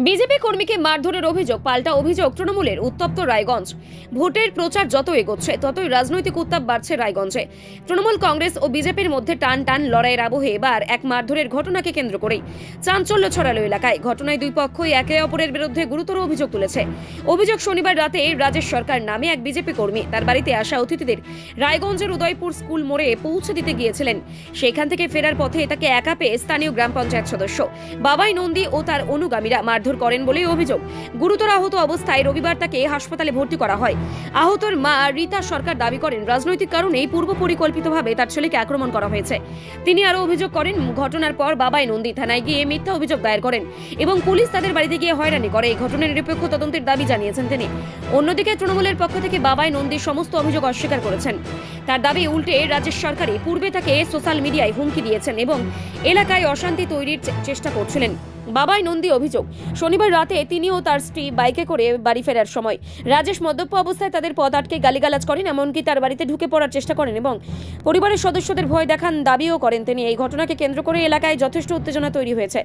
BJP কর্মীকে মারধরের অভিযোগ পাল্টা অভিযোগ তৃণমূলের। উত্তপ্ত রায়গঞ্জ। ভোটের প্রচার যত এগোচ্ছে ততই রাজনৈতিক উত্তাপ বাড়ছে রায়গঞ্জে। তৃণমূল কংগ্রেস ও বিজেপির মধ্যে টান টান লড়াইয়ের আবহে এবার এক মারধরের ঘটনাকে কেন্দ্র করেই চাঞ্চল্য ছড়ালো এলাকায়। ঘটনায় দুই পক্ষই একে অপরের বিরুদ্ধে গুরুতর অভিযোগ তুলেছে। অভিযোগ, শনিবার রাতে রাজেশ সরকার নামে এক বিজেপি কর্মী তার বাড়িতে আসা অতিথিদের রায়গঞ্জের উদয়পুর স্কুল মোড়ে পৌঁছে দিতে গিয়েছিলেন। সেখান থেকে ফেরার পথে তাকে একা পেয়ে স্থানীয় গ্রাম পঞ্চায়েত সদস্য বাবাই নন্দী ও তার অনুগামীরা মারধর করেন বলেই অভিযোগ। গুরুতর আহত অবস্থায় রবিবার তাকে হাসপাতালে ভর্তি করা হয়। আহতর মা রীতা সরকার দাবি করেন রাজনৈতিক কারণেই পূর্ব পরিকল্পিতভাবে তার ছেলেকে আক্রমণ করা হয়েছে। তিনি আরও অভিযোগ করেন, ঘটনার পর বাবাই নন্দী থানায় গিয়ে মিথ্যা অভিযোগ দায়ের করেন এবং পুলিশ তাদের বাড়িতে গিয়ে হয়রানি করে। এই ঘটনার নিরপেক্ষ তদন্তের দাবি জানিয়েছেন তিনি। অন্যদিকে তৃণমূলের পক্ষ থেকে বাবাই নন্দী সমস্ত অভিযোগ অস্বীকার করেছেন। তার দাবি, উল্টে রাজ্যের সরকারই পূর্বে তাকে সোশ্যাল মিডিয়ায় হুমকি দিয়েছেন এবং এলাকায় অশান্তি তৈরির চেষ্টা করছিলেন। বাবাই নন্দী অভিযোগ, শনিবার রাতে তিনি ও তার স্ত্রী বাইকে করে বাড়ি ফেরার সময় রাজেশ মদ্যপ অবস্থায় তাদের পথ আটকে গালিগালাজ করেন, এমনকি তার বাড়িতে ঢুকে পড়ার চেষ্টা করেন এবং পরিবারের সদস্যদের ভয় দেখান দাবিও করেন তিনি। এই ঘটনাকে কেন্দ্র করে এলাকায় যথেষ্ট উত্তেজনা তৈরি হয়েছে।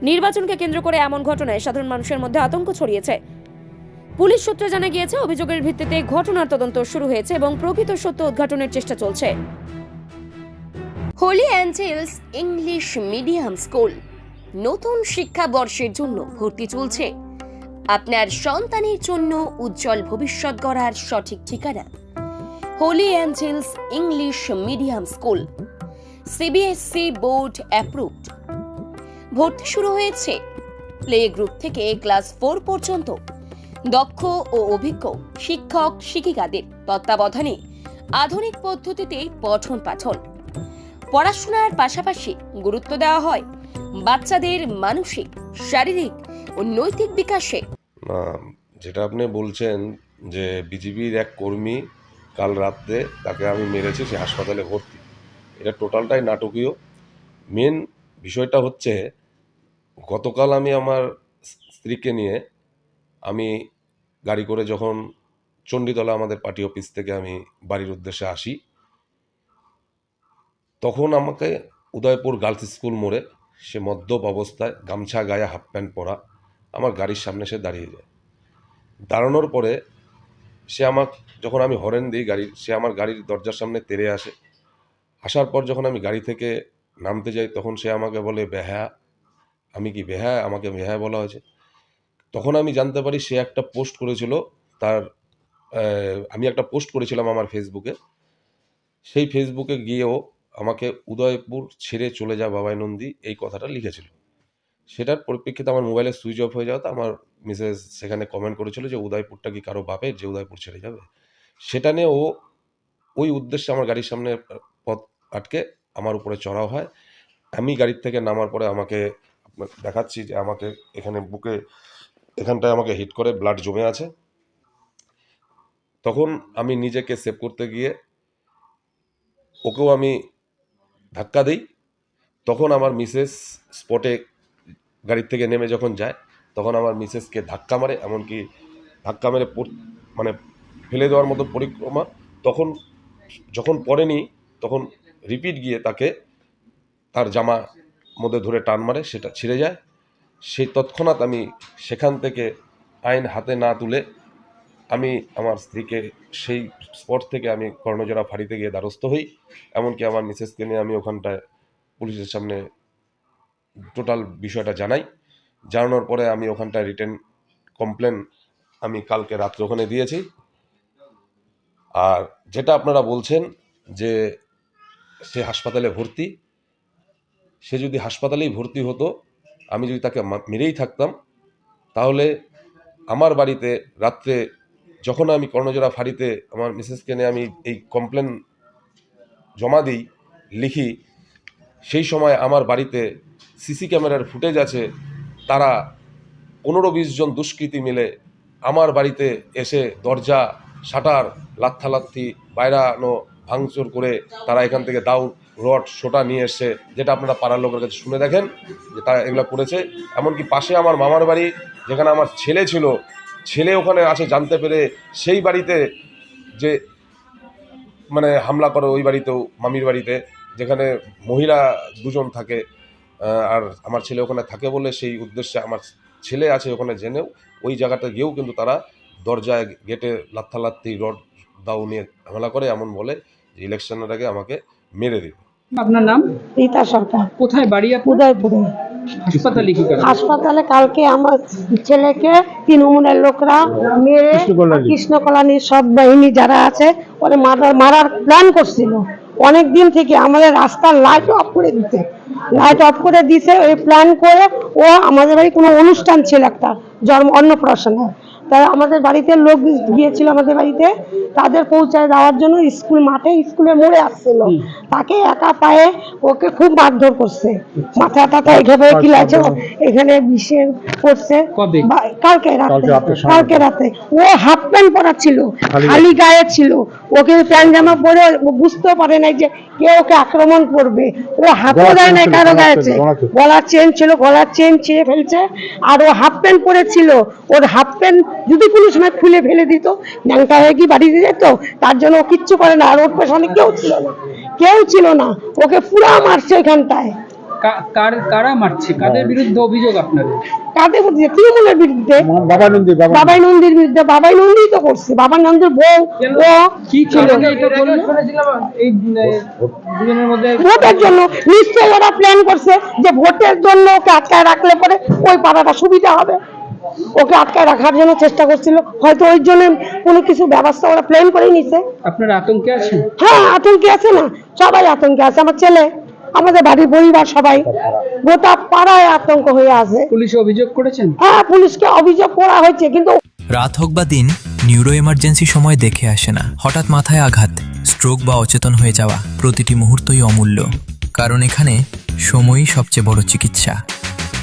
নির্বাচনকে কেন্দ্র করে এমন ঘটনায় সাধারণ মানুষের মধ্যে আতঙ্ক ছড়িয়েছে। পুলিশ সূত্রে জানা গিয়েছে, অভিযোগের ভিত্তিতে ঘটনার তদন্ত শুরু হয়েছে এবং প্রকৃত সত্য উদ্ঘাটনের চেষ্টা চলছে। Holy Angels English Medium School নতুন শিক্ষাবর্ষের জন্য ভর্তি চলছে। আপনার সন্তানের জন্য উজ্জ্বল ভবিষ্যৎ গড়ার সঠিক ঠিকানা Holy Angels English Medium School, CBSE board approved. ভর্তি শুরু হয়েছে প্লে গ্রুপ থেকে ক্লাস 4 পর্যন্ত। দক্ষ ও অভিজ্ঞ শিক্ষক শিক্ষিকাদের তত্ত্বাবধানে আধুনিক পদ্ধতিতে পঠন পাঠন। পড়াশোনার পাশাপাশি গুরুত্ব দেওয়া হয় বাচ্চাদের মানসিক, শারীরিক ও নৈতিক বিকাশে। যেটা আপনি বলছেন যে বিজেপির এক কর্মী কাল রাত্রে তাকে আমি মেরেছি, সে হাসপাতালে ভর্তি, এটা টোটালটাই নাটকীয়। মেন বিষয়টা হচ্ছে, গতকাল আমি আমার স্ত্রীকে নিয়ে আমি গাড়ি করে যখন চণ্ডীতলা আমাদের পার্টি অফিস থেকে আমি বাড়ির উদ্দেশ্যে আসি, তখন আমাকে উদয়পুর গার্লস স্কুল মোড়ে সে মদ্যপ অবস্থায় গামছা গায়ে হাফ প্যান্ট পরা আমার গাড়ির সামনে সে দাঁড়িয়ে যায়। দাঁড়ানোর পরে সে আমাকে, যখন আমি হরেন দিই গাড়ির, সে আমার গাড়ির দরজার সামনে তেড়ে আসে। আসার পর যখন আমি গাড়ি থেকে নামতে যাই তখন সে আমাকে বলে বেহায়া। আমি কি বেহায়া? আমাকে বেহায়া বলা হয়েছে। তখন আমি জানতে পারি সে একটা পোস্ট করেছিল, তার আমি একটা পোস্ট করেছিলাম আমার ফেসবুকে। সেই ফেসবুকে গিয়েও আমাকে উদয়পুর ছেড়ে চলে যা বাবাই নন্দী এই কথাটা লিখেছিল। সেটার পরিপ্রেক্ষিতে আমার মোবাইলে সুইচ অফ হয়ে যাওয়াতে আমার মিসেস সেখানে কমেন্ট করেছিল যে উদয়পুরটা কি কারো বাপের যে উদয়পুর ছেড়ে যাবে। সেটা নিয়ে ও ওই উদ্দেশ্যে আমার গাড়ির সামনে পথ আটকে আমার উপরে চড়াও হয়। আমি গাড়ির থেকে নামার পরে আমাকে দেখাচ্ছি যে আমাকে এখানে বুকে এখানটায় আমাকে হিট করে ব্লাড জমে আছে। তখন আমি নিজেকে সেভ করতে গিয়ে ওকেও আমি ধাক্কা দিই। তখন আমার মিসেস স্পটে গাড়ির থেকে নেমে যখন যায় তখন আমার মিসেসকে ধাক্কা মারে, এমনকি ধাক্কা মেরে মানে ফেলে দেওয়ার মতো পরিক্রমা। তখন যখন পড়েনি তখন রিপিট গিয়ে তাকে তার জামা মধ্যে ধরে টান মারে, সেটা ছিঁড়ে যায়। সেই তৎক্ষণাৎ আমি সেখান থেকে আইন হাতে না তুলে আমি আমার স্ত্রীকে সেই স্পট থেকে আমি কর্ণজোড়া ফাঁড়িতে গিয়ে দ্বারস্থ হই। এমনকি আমার মিসেসকে নিয়ে আমি ওখানটায় পুলিশের সামনে টোটাল বিষয়টা জানাই। জানানোর পরে আমি ওখানটায় রিটেন কমপ্লেন আমি কালকে রাত্রে ওখানে দিয়েছি। আর যেটা আপনারা বলছেন যে সে হাসপাতালে ভর্তি, সে যদি হাসপাতালেই ভর্তি হতো, আমি যদি তাকে মেরেই থাকতাম, তাহলে আমার বাড়িতে রাত্রে যখন আমি কর্ণজোড়া ফাঁড়িতে আমার মিসেসকে নিয়ে আমি এই কমপ্লেন জমা দিই, লিখি, সেই সময় আমার বাড়িতে সিসি ক্যামেরার ফুটেজ আছে। তারা 15-20 জন দুষ্কৃতী মিলে আমার বাড়িতে এসে দরজা শাটার লাত্থালাত্থি বাইরানো ভাঙচুর করে তারা এখান থেকে দাউ রড সোটা নিয়ে এসছে, যেটা আপনারা পাড়ার লোকের কাছে শুনে দেখেন যে তারা এগুলো করেছে। এমনকি পাশে আমার মামার বাড়ি, যেখানে আমার ছেলে ছিল, ছেলে ওখানে আছে জানতে পেরে সেই বাড়িতে যে মানে হামলা করে, ওই বাড়িতেও মামির বাড়িতে যেখানে মহিলা 2 জন থাকে, আর আমার ছেলে ওখানে থাকে বলে সেই উদ্দেশ্যে আমার ছেলে আছে ওখানে জেনেও ওই জায়গাটা গিয়েও কিন্তু তারা দরজায় গেটে লাত্থালাত্তি রড দাও নিয়ে ঝামেলা করে, এমন বলে যে ইলেকশনের আগে আমাকে মেরে দেবে। আপনার নাম? রীতা সরকার, কোথায় বাড়ি আপনার? উদয়পুরে। হাসপাতালে কি করেন? হাসপাতালে কালকে আমার ছেলেকে তৃণমূলের লোকরা মেরে কৃষ্ণকল্যাণীর সব বাহিনী যারা আছে ওরা মারার প্ল্যান করছিল অনেক দিন থেকে। আমাদের রাস্তার লাইট অফ করে দিতে ওই প্ল্যান করে ও আমাদের বাড়ি কোনো অনুষ্ঠান ছিল একটা অন্নপ্রাশনে, তাই আমাদের বাড়িতে লোক গিয়েছিল আমাদের বাড়িতে, তাদের পৌঁছায় দেওয়ার জন্য স্কুলের মোড়ে আসছিল, তাকে একা পায়ে ওকে খুব মারধর করছে, মাথা টাথা এভাবে কিলাছে, এখানে বিষের করছে। কালকে রাতে ও হাফ প্যান্ট পরা ছিল, খালি গায়ে ছিল, ওকে প্যান্ট জামা পরে বুঝতেও পারে নাই যে কে ওকে আক্রমণ করবে। ও হাতও দেয় নাই কারো গায়েছে, গলার চেন ছিল, গলার চেন ছিঁড়ে ফেলছে। আর ও হাফ প্যান্ট পরেছিল, ওর হাফ প্যান্ট যদি কোনো সময় খুলে ফেলে দিত ন্যাংটা হয়ে কি বাড়িতে যেত, তার জন্য ও কিচ্ছু করে না। আর ওর পেছনে কেউ ছিল না, ওকে পুরা মারছে ওইখানটায়। কারা মারছে? কাদের বিরুদ্ধে অভিযোগ আপনাদের? কাদের বিরুদ্ধে? তৃণমূলের বিরুদ্ধে, বাবাই নন্দীর বিরুদ্ধে। বাবাই নন্দী তো করছে, বাবাই নন্দীর বউ ও কি ছিল ভোটের জন্য। নিশ্চয়ই ওরা প্ল্যান করছে যে ভোটের জন্য ওকে আটকায় রাখলে পরে ওই পাড়াটা সুবিধা হবে, ওকে আটকায় রাখার জন্য চেষ্টা করছিল, হয়তো ওই জন্য কোনো কিছু ব্যবস্থা ওরা প্ল্যান করে নিছে। আপনারা আতঙ্কে আছেন? হ্যাঁ, আতঙ্কে আছে না, সবাই আতঙ্কে আছে। আমার ছেলে, আমাদের বাড়ির পরিবার, সবাই গোটা পাড়ায় আতঙ্ক হয়ে আছে। পুলিশে অভিযোগ করেছেন? হ্যাঁ, পুলিশকে অভিযোগ করা হয়েছে, কিন্তু রাত হোক বা দিন, নিউরো এমার্জেন্সি সময় দেখে আসে না। হঠাৎ মাথায় আঘাত, স্ট্রোক বা অচেতন হয়ে যাওয়া, প্রতিটি মুহূর্তই অমূল্য, কারণ এখানে সময়ই সবচেয়ে বড় চিকিৎসা।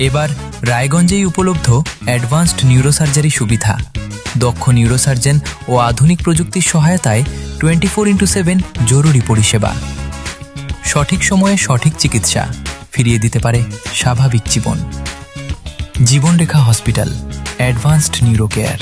এবার রায়গঞ্জেই উপলব্ধ অ্যাডভান্সড নিউরোসার্জারি সুবিধা। দক্ষ নিউরোসার্জন ও আধুনিক প্রযুক্তির সহায়তায় 24x7 জরুরি পরিষেবা। সঠিক সময়ে সঠিক চিকিৎসা ফিরিয়ে দিতে পারে স্বাভাবিক জীবন। জীবনরেখা হসপিটাল, অ্যাডভান্সড নিউরো কেয়ার।